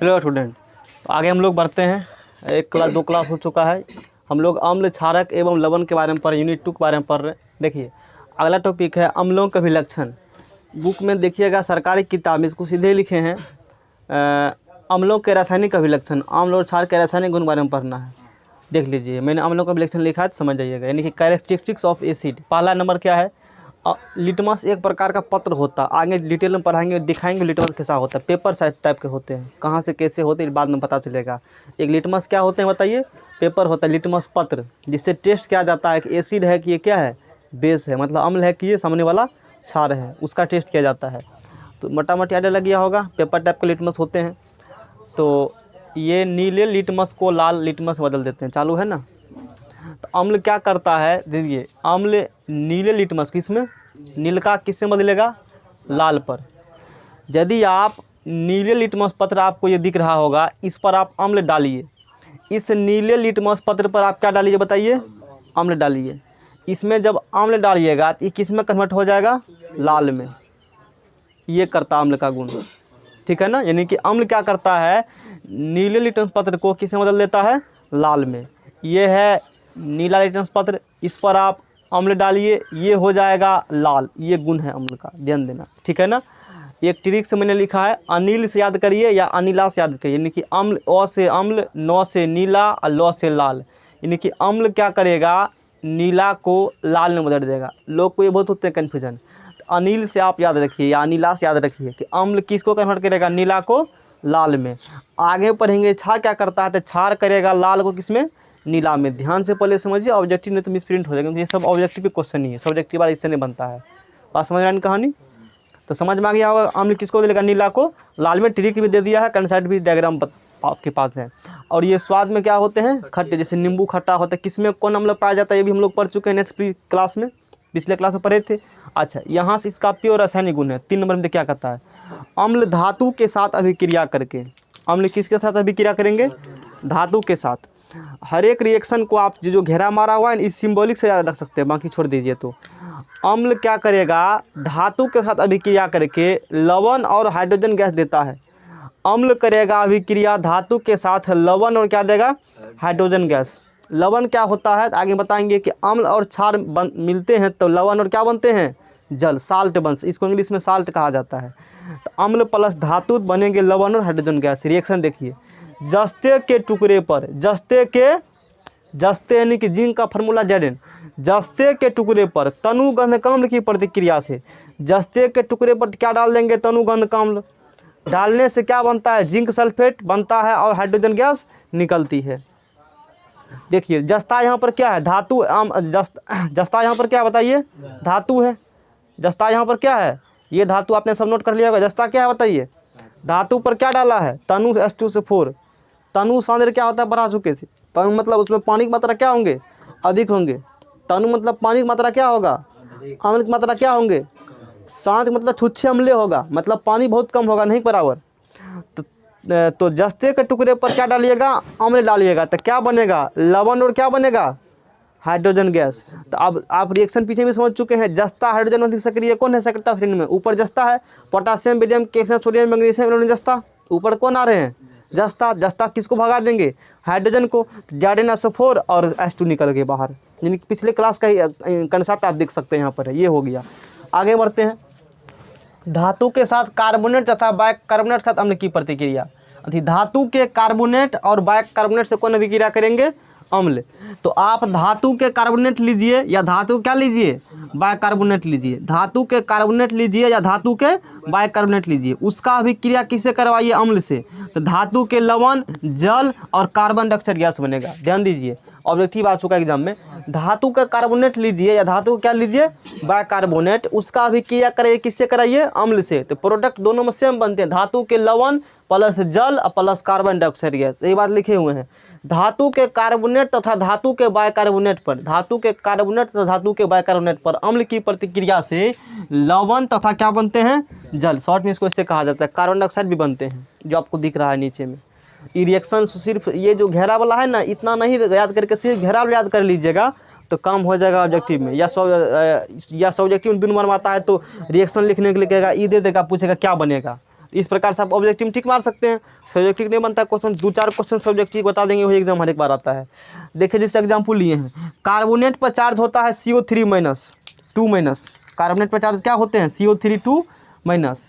Hello student, आगे हम लोग बढ़ते हैं। एक क्लास 2 क्लास हो चुका है। हम लोग अम्ल, क्षारक एवं लवण के बारे में पढ़ यूनिट 2 के बारे में पढ़ रहे हैं। देखिए अगला टॉपिक है अम्लों के अभिलक्षण। बुक में देखिएगा सरकारी किताब में इसको सीधे लिखे हैं अम्लों के रासायनिक अभिलक्षण। अम्ल और क्षार के रासायनिक गुण के बारे में पढ़ना है। देख लीजिए मैंने अम्लों का अभिलक्षण लिखा है तो समझ जाइएगा। यानी कि कैरेक्टरिस्टिक्स ऑफ एसिड। पहला नंबर क्या है? लिटमस एक प्रकार का पत्र होता है। आगे डिटेल में पढ़ाएंगे, दिखाएंगे लिटमस कैसा होता है। पेपर साइज टाइप के होते हैं, कहाँ से कैसे होते हैं बाद में पता चलेगा। एक लिटमस क्या होते हैं बताइए? पेपर होता है, लिटमस पत्र, जिससे टेस्ट किया जाता है कि एसिड है कि ये क्या है, बेस है, मतलब अम्ल है कि ये सामने वाला क्षार है, उसका टेस्ट किया जाता है। तो मोटा मोटी आइडिया लग गया होगा। पेपर टाइप के लिटमस होते हैं। तो ये नीले लिटमस को लाल लिटमस बदल देते हैं। चालू है ना? तो अम्ल क्या करता है, देखिए अम्ल नीले लिटमस किसमें, नील का किससे बदलेगा, लाल पर। यदि आप नीले लिटमस पत्र आपको ये दिख रहा होगा, इस पर आप अम्ल डालिए। इस नीले लिटमस पत्र पर आप क्या डालिए बताइए? अम्ल डालिए। इसमें जब अम्ल डालिएगा तो ये किस में कन्वर्ट हो जाएगा, लाल में। ये करता अम्ल का गुण, ठीक है ना। यानी कि अम्ल क्या करता है, नीले लिटमस पत्र को किस में बदल देता है, लाल में। ये है नीला लिटमस पत्र, इस पर आप अम्ल डालिए, ये हो जाएगा लाल। ये गुण है अम्ल का, ध्यान देना, ठीक है ना। एक ट्रिक्स मैंने लिखा है, अनिल से याद करिए या अनिला से याद करिए। यानी कि अम्ल, अ से अम्ल, न से नीला और ल से लाल। यानी कि अम्ल क्या करेगा, नीला को लाल में बदल देगा। लोग को ये बहुत होते हैं कन्फ्यूजन। तो अनिल से आप याद रखिए या अनिला से याद रखिए कि अम्ल किसको कन्वर्ट करेगा, नीला को लाल में। आगे पढ़ेंगे क्षार क्या करता है, तो क्षार करेगा लाल को किसमें, नीला में। ध्यान से पहले समझिए, ऑब्जेक्टिव नहीं तो मिसप्रिंट हो जाएगा, क्योंकि ये सब ऑब्जेक्टिव के क्वेश्चन ही है। सब्जेक्टिव वाला इससे नहीं बनता है। बात समझ रहे हैं कहानी? तो समझ में आ गया होगा। अम्ल किसको बदलेगा, नीला को लाल में। ट्रिक भी दे दिया है, कंसाइड भी डायग्राम आपके पास है। और ये स्वाद में क्या होते हैं, खट्टे, जैसे नींबू खट्टा होता है। किसमें कौन अम्ल पाया जाता है, ये भी हम लोग पढ़ चुके हैं नेक्स्ट क्लास में, पिछले क्लास में पढ़े थे। अच्छा, यहाँ से इसका प्योर रासायनिक गुण है। 3 नंबर में क्या कहता है, अम्ल धातु के साथ अभिक्रिया करके। अम्ल किसके साथ अभिक्रिया करेंगे, धातु के साथ। हर एक रिएक्शन को आप जो घेरा मारा हुआ है इस सिंबॉलिक से ज़्यादा रख सकते हैं, बाकी छोड़ दीजिए। तो अम्ल क्या करेगा, धातु के साथ अभिक्रिया करके लवण और हाइड्रोजन गैस देता है। अम्ल करेगा अभिक्रिया धातु के साथ लवण और क्या देगा, हाइड्रोजन गैस। लवण क्या होता है आगे बताएंगे कि अम्ल और क्षार मिलते हैं तो लवण और क्या बनते हैं, जल, साल्ट बंस। इसको इंग्लिश में साल्ट कहा जाता है। तो अम्ल प्लस धातु बनेंगे लवण और हाइड्रोजन गैस। रिएक्शन देखिए, जस्ते के टुकड़े पर, जस्ते यानी कि जिंक का फॉर्मूला Zn, जस्ते के टुकड़े पर तनु गंधकाम्ल की प्रतिक्रिया से, जस्ते के टुकड़े पर क्या डाल देंगे, तनु गंधकाम्ल। डालने से क्या बनता है, जिंक सल्फेट बनता है और हाइड्रोजन गैस निकलती है। देखिए जस्ता यहाँ पर क्या है, धातु। जस्ता यहाँ पर क्या बताइए, धातु है। जस्ता यहाँ पर क्या है, ये धातु आपने सब नोट कर लिया होगा। जस्ता क्या है बताइए, धातु पर क्या डाला है, तनु H2SO4। तनु सांद्र क्या होता है, बढ़ा चुके थे। तनु मतलब उसमें पानी की मात्रा क्या होंगे, अधिक होंगे। तनु मतलब पानी की मात्रा क्या होगा, अम्ल की मात्रा क्या होंगे, शांत मतलब छुच्छे अम्ले होगा, मतलब पानी बहुत कम होगा, नहीं बराबर। तो जस्ते के टुकड़े पर क्या डालिएगा, अम्ल डालिएगा, तो क्या बनेगा, लवण और क्या बनेगा, हाइड्रोजन गैस। तो अब आप रिएक्शन पीछे में समझ चुके हैं। जस्ता हाइड्रोजन अधिक सक्रिय कौन है, सक्रियता श्रेणी में ऊपर जस्ता है, potassium, barium, calcium, sodium, magnesium, aluminium, जस्ता ऊपर कौन आ रहे हैं, जस्ता। जस्ता किसको भगा देंगे, हाइड्रोजन को। Zn और H2 निकल गए बाहर। यानी कि पिछले क्लास का ही कंसेप्ट आप देख सकते हैं यहाँ पर है। ये हो गया। आगे बढ़ते हैं, धातु के साथ कार्बोनेट तथा बाइकार्बोनेट के साथ अम्ल की प्रतिक्रिया। धातु के कार्बोनेट और बाइकार्बोनेट से कौन अभिक्रिया करेंगे, अम्ल। तो आप धातु के कार्बोनेट लीजिए या धातु क्या लीजिए, बाइकार्बोनेट लीजिए। धातु के कार्बोनेट लीजिए या धातु के बाइकार्बोनेट लीजिए, उसका अभिक्रिया किससे करवाइए, अम्ल से। तो धातु के लवण, जल और कार्बन डाइऑक्साइड गैस बनेगा। ध्यान दीजिए, ऑब्जेक्टिव आ चुका है एग्जाम में। धातु का कार्बोनेट लीजिए या धातु क्या लीजिए, बाइकार्बोनेट, उसका अभिक्रिया कराइए किससे कराइए, अम्ल से। तो प्रोडक्ट दोनों में सेम बनते हैं, धातु के लवण प्लस जल प्लस कार्बन डाइऑक्साइड गैस। यही बात लिखे हुए हैं। धातु के कार्बोनेट तथा धातु के बाइकार्बोनेट पर, धातु के कार्बोनेट तथा धातु के बाइकार्बोनेट पर अम्ल की प्रतिक्रिया से लवण तथा क्या बनते हैं, जल। शॉर्ट में इसको इससे कहा जाता है। कार्बन डाइऑक्साइड भी बनते हैं, जो आपको दिख रहा है नीचे में। ये रिएक्शन सिर्फ ये जो घेरा वाला है ना, इतना नहीं याद करके सिर्फ घेरा वाला याद कर लीजिएगा तो काम हो जाएगा ऑब्जेक्टिव में। या सब्जेक्टिव में दोनों बनवाता है तो रिएक्शन लिखने के लिए कहेगा ई दे देगा, पूछेगा क्या बनेगा। इस प्रकार से आप ऑब्जेक्टिव टिक मार सकते हैं। सब्जेक्टिव नहीं बनता क्वेश्चन, 2-4 क्वेश्चन सब्जेक्टिव बता देंगे, वही एग्जाम हर एक बार आता है। देखिए जैसे एग्जाम्पल लिए हैं, कार्बोनेट पर चार्ज होता है CO3 2 माइनस। कार्बोनेट पर चार्ज क्या होते हैं? CO3 2 minus.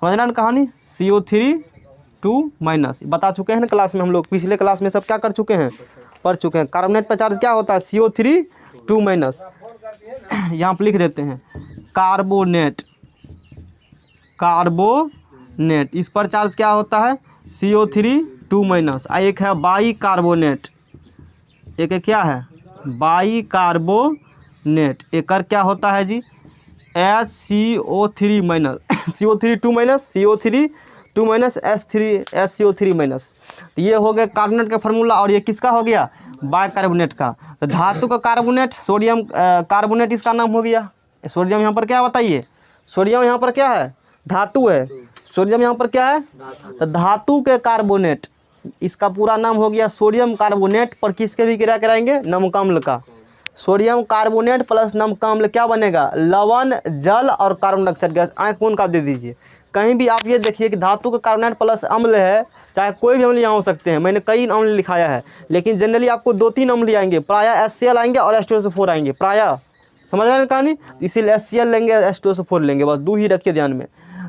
समझ रहे हैं कहानी? CO3 2 माइनस बता चुके हैं ना क्लास में, हम लोग पिछले क्लास में सब क्या कर चुके हैं, पढ़ चुके हैं। कार्बोनेट पर चार्ज क्या होता है? CO3 2 minus. यहाँ पर लिख देते हैं कार्बोनेट, कार्बोनेट इस पर चार्ज क्या होता है? CO3 2 minus. एक है बाई कार्बोनेट, एक क्या है? By carbonate. एक क्या होता है जी? HCO3 minus CO3 2 minus, CO3 2 minus SCO3 minus. तो ये हो गया कार्बोनेट का फार्मूला, और ये किसका हो गया? बाई कार्बोनेट का। तो धातु का कार्बोनेट, सोडियम कार्बोनेट इसका नाम हो गया। सोडियम यहाँ पर क्या बताइए? सोडियम यहाँ पर क्या है? धातु है। सोडियम यहाँ पर क्या है? तो धातु के कार्बोनेट, इसका पूरा नाम हो गया सोडियम कार्बोनेट। पर किसके भी क्रिया कराएंगे? नमक अम्ल का। सोडियम कार्बोनेट प्लस नमक अम्ल क्या बनेगा? लवण, जल और कार्बन डाइऑक्साइड गैस। आँख मूंद का दे दीजिए। कहीं भी आप ये देखिए कि धातु का कार्बोनेट प्लस अम्ल है, चाहे कोई भी अम्ल यहाँ हो सकते हैं, मैंने कई अम्ल लिखाया है, लेकिन जनरली आपको 2-3 अम्ल आएंगे, प्रायः HCl आएंगे और H2SO4 आएंगे प्रायः। समझ रहे हैं कहानी? इसीलिए HCl लेंगे, H2SO4 लेंगे, बस 2 ही रखिए ध्यान में।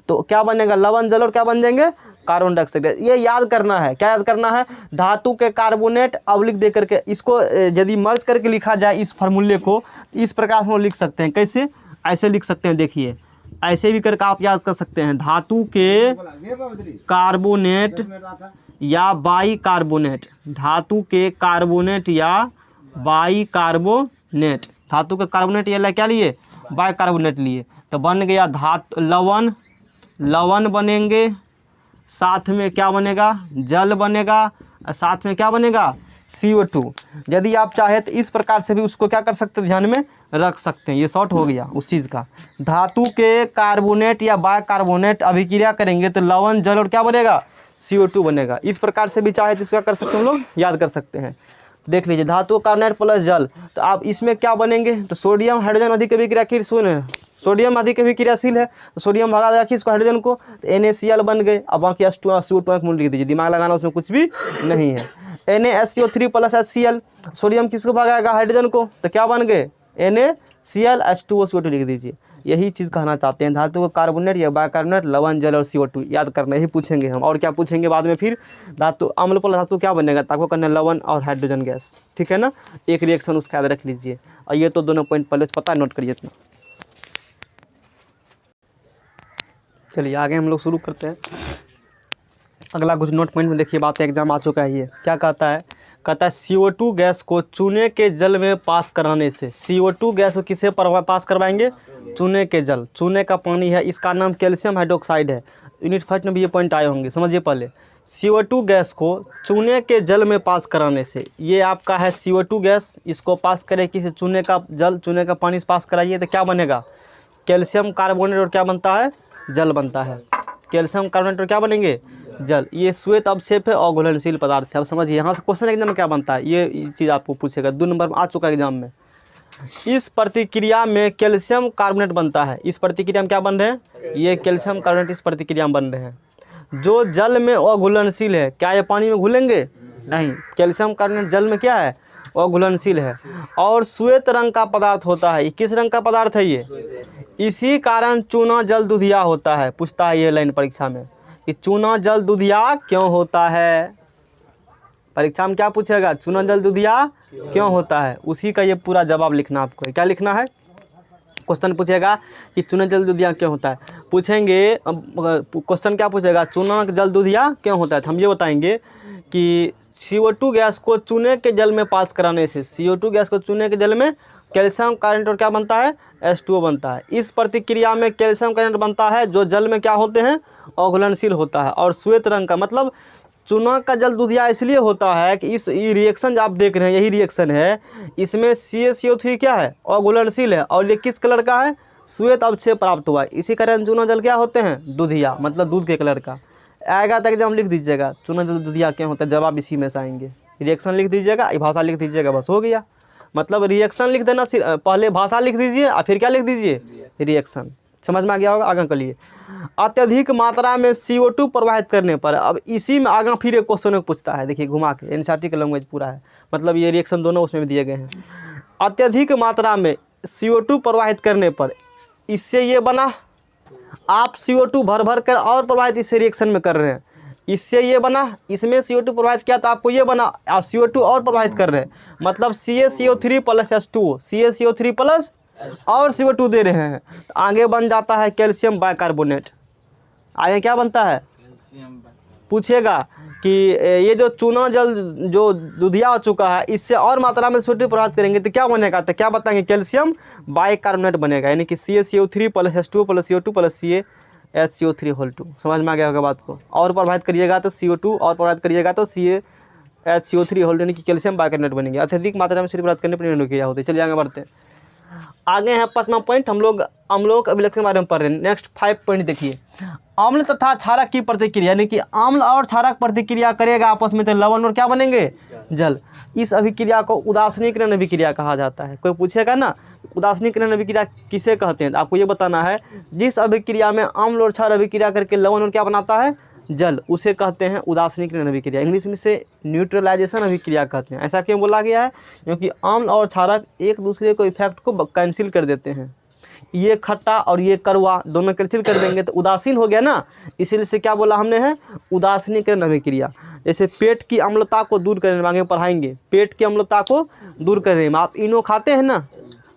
तो क्या बनेगा? लवण, जल और क्या बन जाएंगे? Carbon dioxide. ये याद करना है। क्या याद करना है? धातु के कार्बोनेट अवलिक दे करके, इसको यदि मर्ज करके लिखा जाए इस फार्मूले को, इस प्रकार से हम लिख सकते हैं। कैसे? ऐसे लिख सकते हैं, देखिए ऐसे भी करके आप याद कर सकते हैं। धातु के कार्बोनेट या बाई कार्बोनेट, धातु के कार्बोनेट या बाई कार्बोनेट, धातु के कार्बोनेट या क्या लिए? बाई कार्बोनेट लिए। तो बन गया धातु लवण, लवण बनेंगे, साथ में क्या बनेगा? जल बनेगा, और साथ में क्या बनेगा? CO2। यदि आप चाहे तो इस प्रकार से भी उसको क्या कर सकते हैं, ध्यान में रख सकते हैं। ये शॉर्ट हो गया उस चीज़ का। धातु के कार्बोनेट या बाई कार्बोनेट अभिक्रिया करेंगे तो लवण, जल और क्या बनेगा? CO2 बनेगा। इस प्रकार से भी चाहे तो इसको क्या कर सकते हैं, हम लोग याद कर सकते हैं। देख लीजिए, धातु कार्बोनेट प्लस जल, तो आप इसमें क्या बनेंगे? तो सोडियम हाइड्रोजन अधिक अभिक्रिया, सुन सोडियम अधिक अभिक्रियाशील है, तो सोडियम भगा देगा किसको? हाइड्रोजन को, तो NaCl बन गए। अब बाकी H2CO2 मूल लिख दीजिए, दिमाग लगाना उसमें कुछ भी नहीं है। NaSCO3 प्लस HCl, सोडियम किसको भगाएगा? हाइड्रोजन को, तो क्या बन गए? NaCl H2CO2 लिख दीजिए। यही चीज़ कहना चाहते हैं। धातु का कार्बोनेट या बाइकार्बोनेट, लवण, जल और CO2 याद करना, यही पूछेंगे हम। और क्या पूछेंगे बाद में फिर? धातु अम्ल प्लस धातु क्या बनेगा? तो आपको करना लवण और हाइड्रोजन गैस, ठीक है ना? एक रिएक्शन उसका याद रख लीजिए। और ये तो दोनों पॉइंट पहले से पता है, नोट करिए इतना। चलिए आगे हम लोग शुरू करते हैं। अगला कुछ नोट पॉइंट में देखिए, बात एग्जाम आ चुका है। ये क्या कहता है? कहता है CO2 गैस को चूने के जल में पास कराने से। CO2 गैस को किसे पास करवाएंगे? चूने के जल। चूने का पानी है, इसका नाम कैल्शियम हाइड्रोक्साइड है। यूनिट 1 में भी ये पॉइंट आए होंगे, समझिए पहले। CO2 गैस को चूने के जल में पास कराने से, ये आपका है CO2 गैस, इसको पास करे किसी चूने का जल, चूने का पानी से पास कराइए तो क्या बनेगा? कैल्शियम कार्बोनेट और क्या बनता है? जल बनता है। कैल्शियम कार्बोनेट और क्या बनेंगे? जल। ये श्वेत अवक्षेप है और घुलनशील पदार्थ है। अब समझिए यहाँ से क्वेश्चन एग्जाम में क्या बनता है, ये चीज़ आपको पूछेगा। 2 नंबर में आ चुका है एग्जाम में। इस प्रतिक्रिया में कैल्शियम कार्बोनेट बनता है। इस प्रतिक्रिया में क्या बन रहे हैं? ये कैल्शियम कार्बोनेट इस प्रतिक्रिया में बन रहे हैं, जो जल में अघुलनशील है। क्या ये पानी में घुलेंगे? नहीं। कैल्शियम कार्बोनेट जल में क्या है? अघुलनशील है और श्वेत रंग का पदार्थ होता है। ये किस रंग का पदार्थ है? ये इसी कारण चूना जल दुधिया होता है। पूछता है ये लाइन परीक्षा में कि चूना जल दुधिया क्यों होता है। परीक्षा में क्या पूछेगा? चूना जल दुधिया क्यों होता है, उसी का ये पूरा जवाब लिखना आपको। क्या लिखना है? क्वेश्चन पूछेगा कि चूना जल दुधिया क्यों होता है, पूछेंगे क्वेश्चन क्या पूछेगा? चूना जल दुधिया क्यों होता है। तो हम ये बताएंगे कि CO2 गैस को चूने के जल में पास कराने से, CO2 गैस को चूने के जल में कैल्शियम कार्बोनेट और क्या बनता है? H2O बनता है। इस प्रतिक्रिया में कैल्शियम कार्बोनेट बनता है, जो जल में क्या होते हैं? अघुलनशील होता है और श्वेत रंग का। मतलब चूना का जल दुधिया इसलिए होता है कि इस रिएक्शन जो आप देख रहे हैं, यही रिएक्शन है, इसमें CaCO3 क्या है? अघुलनशील है और ये किस कलर का है? श्वेत अवक्षेप प्राप्त हुआ है। इसी कारण चूना जल क्या होते हैं? दुधिया, मतलब दूध के कलर का। आएगा तो एग्जाम लिख दीजिएगा चूना जल दुधिया क्यों होता है, जवाब इसी में से आएंगे। रिएक्शन लिख दीजिएगा, भाषा लिख दीजिएगा, बस हो गया। मतलब रिएक्शन लिख देना, पहले भाषा लिख दीजिए और फिर क्या लिख दीजिए? रिएक्शन। समझ में आ गया होगा। आगे करिए, अत्यधिक मात्रा में CO2 प्रवाहित करने पर, अब इसी में आगे फिर एक क्वेश्चन पूछता है, देखिए घुमा के, एनसीईआरटी का लैंग्वेज पूरा है, मतलब ये रिएक्शन दोनों उसमें भी दिए गए हैं। अत्यधिक मात्रा में CO2 प्रवाहित करने पर इससे ये बना, आप CO2 भर भर कर और प्रवाहित इससे रिएक्शन में कर रहे हैं, इससे ये बना, इसमें CO2 प्रवाहित किया तो आपको ये बना, आप CO2 और प्रवाहित कर रहे हैं, मतलब CaCO3 plus H2O, CaCO3 plus और CO2 दे रहे हैं, तो आगे बन जाता है कैल्शियम बाइकार्बोनेट। आगे क्या बनता है, पूछेगा कि ये जो चूना जल जो दुधिया हो चुका है इससे और मात्रा में CO2 प्रवाहित करेंगे तो क्या बनेगा, तो क्या बताएंगे, कैल्शियम बाइकार्बोनेट बनेगा, यानी कि CaCO3 plus H2O plus CO2 plus CaHCO3 whole 2। समझ में आ गया होगा बात को। और प्रवाहित करिएगा तो CO2 और प्रवाहित करिएगा तो CaHCO3 होल 2 यानी कि कैल्शियम बाइकार्बोनेट बनेंगे। अत्यधिक मात्रा में CO2 प्रवाहित करने पर निम्न क्रिया होती है। चलिए आगे बढ़ते हैं। आगे है 5वां पॉइंट, हम लोग अम्लों के अभिलक्षण के बारे में पढ़ रहे हैं। नेक्स्ट 5 पॉइंट देखिए, अम्ल तथा क्षारक की प्रतिक्रिया, यानी कि अम्ल और क्षारक प्रतिक्रिया करेगा आपस में तो लवण और क्या बनेंगे, जल। इस अभिक्रिया को उदासीनीकरण अभिक्रिया कहा जाता है। कोई पूछेगा ना उदासीनीकरण अभिक्रिया किसे कहते हैं, तो आपको ये बताना है, जिस अभिक्रिया में अम्ल और क्षार अभिक्रिया करके लवण और क्या बनाता है, जल, उसे कहते हैं उदासीनीकरण अभिक्रिया। इंग्लिश में से न्यूट्रलाइजेशन अभिक्रिया कहते हैं। ऐसा क्यों बोला गया है, क्योंकि अम्ल और क्षारक एक दूसरे को इफेक्ट को कैंसिल कर देते हैं। ये खट्टा और ये कड़वा दोनों कैंसिल कर देंगे तो उदासीन हो गया ना, इसीलिए से क्या बोला हमने है, उदासीनीकरण अभिक्रिया। जैसे पेट की अम्लता को दूर करने में, आगे पढ़ाएंगे, पेट की अम्लता को दूर करने में, आप इनो खाते हैं ना,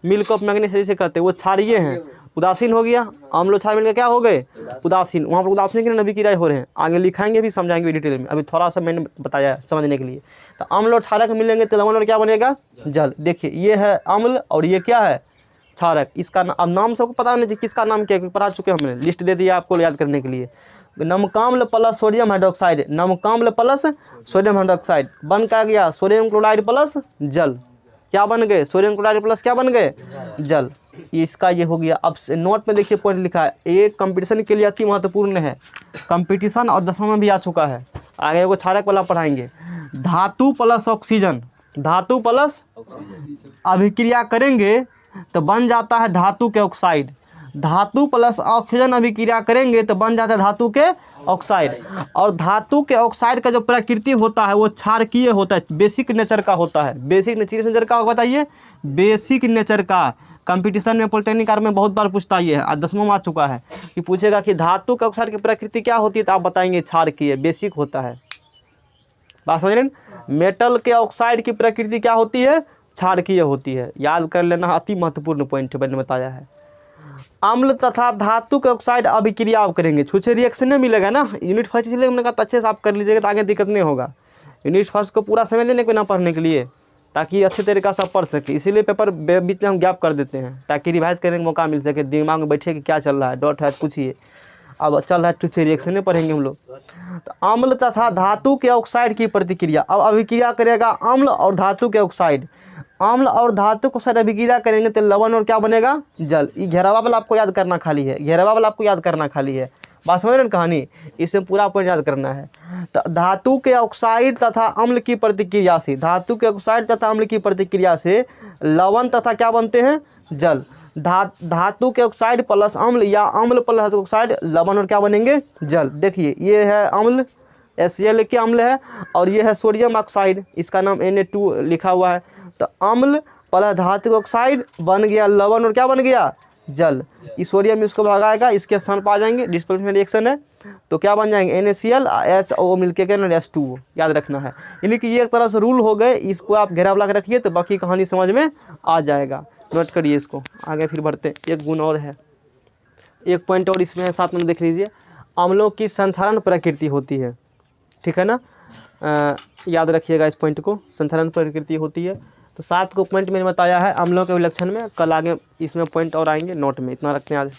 मिल्क ऑफ मैग्नीज जिसे कहते हैं, वो क्षारीय हैं, उदासीन हो गया, अम्ल और क्षार मिलकर क्या हो गए, उदासीन। वहाँ पर उदासीनीकरण अभिक्रिया हो रहे हैं, आगे लिखाएंगे भी, समझाएंगे डिटेल में, अभी थोड़ा सा मैंने बताया समझने के लिए। तो अम्ल और क्षारक मिलेंगे तो लवण और क्या बनेगा, जल। देखिए ये है अम्ल और ये क्या है, क्षारक। इसका अब नाम सबको पता नहीं किसका नाम क्या है, पढ़ा चुके हमने, लिस्ट दे दिया आपको याद करने के लिए। नमकाम्ल प्लस सोडियम हाइड्रोक्साइड, नमकाम्ल प्लस सोडियम हाइड्रोक्साइड बन क्या गया, सोडियम क्लोराइड प्लस जल। क्या बन गए, सोडियम क्लोराइड प्लस क्या बन गए, जल। इसका ये हो गया। अब नोट में देखिए पॉइंट लिखा है, एक कंपटीशन के लिए अति महत्वपूर्ण है, कंपटीशन और 10वां में भी आ चुका है। आगे वो क्षारक वाला पढ़ाएंगे। धातु प्लस ऑक्सीजन, धातु प्लस अभिक्रिया करेंगे तो बन जाता है धातु के ऑक्साइड, धातु प्लस ऑक्सीजन अभिक्रिया करेंगे तो बन जाता है धातु के ऑक्साइड। और धातु के ऑक्साइड का जो प्रकृति होता है वो क्षारकीय होता है, बेसिक नेचर का होता है। बेसिक नेचर का बताइए, बेसिक नेचर का। कंपटीशन में पॉलिटेक्निक में बहुत बार पूछता ये है, आज 10वां में आ चुका है कि पूछेगा कि धातु के ऑक्साइड की प्रकृति क्या होती है, तो आप बताएंगे क्षारकीय, बेसिक होता है। बात समझ रहे हैं। मेटल के ऑक्साइड की प्रकृति क्या होती है, क्षारकीय होती है। याद कर लेना, अति महत्वपूर्ण पॉइंट मैंने बताया है। अम्ल तथा धातु के ऑक्साइड अभिक्रिया आप करेंगे, छुछे रिएक्शन नहीं मिलेगा ना। यूनिट फर्स्ट इसलिए हमने कहा अच्छे से आप कर लीजिएगा तो आगे दिक्कत नहीं होगा। यूनिट फर्स्ट को पूरा समय देने को ना पढ़ने के लिए, ताकि अच्छे तरीक़ा से पढ़ सके। इसीलिए पेपर बीच में हम गैप कर देते हैं ताकि रिवाइज करने का मौका मिल सके, दिमाग में बैठे कि क्या चल रहा है, डॉट है पूछिए। अब चल रहा है छुछे रिएक्शन नहीं पढ़ेंगे हम लोग। तो अम्ल तथा धातु के ऑक्साइड की प्रतिक्रिया, अब अभिक्रिया करेगा अम्ल और धातु के ऑक्साइड। अम्ल और धातु के ऑक्साइड अभिक्रिया करेंगे तो लवण और क्या बनेगा, जल। ये घेरावा वाला आपको याद करना खाली है, घेरावा वाला आपको याद करना खाली है। बात समझ रहे हैं कहानी, इसमें पूरा पॉइंट याद करना है। तो धातु के ऑक्साइड तथा अम्ल की प्रतिक्रिया से, धातु के ऑक्साइड तथा अम्ल की प्रतिक्रिया से लवण तथा क्या बनते हैं, जल। धातु के ऑक्साइड प्लस अम्ल या अम्ल प्लस धातु ऑक्साइड, लवण और क्या बनेंगे, जल। देखिए ये है अम्ल, HCl के अम्ल है, और ये है सोडियम ऑक्साइड, इसका नाम Na2 लिखा हुआ है। तो अम्ल प्लस धातु ऑक्साइड बन गया लवण और क्या बन गया, जल। इस सोडियम इसको भगाएगा, इसके स्थान पर आ जाएंगे, डिस्प्लेसमेंट रिएक्शन है तो क्या बन जाएंगे, NaCl HO मिलके के H2O, याद रखना है। यानी कि ये एक तरह से रूल हो गए, इसको आप घेरा बना के रखिए तो बाकी कहानी समझ में आ जाएगा। नोट करिए इसको, आगे फिर बढ़ते। एक गुण और है, एक पॉइंट और इसमें है, साथ में देख लीजिए। अम्लों की संक्षारण प्रकृति होती है, ठीक है ना, याद रखिएगा इस पॉइंट को, संक्षारण प्रकृति होती है। तो 7 को पॉइंट मैंने बताया है अम्लों के विलक्षण में, कल आगे इसमें पॉइंट और आएंगे। नोट में इतना रखते हैं आज।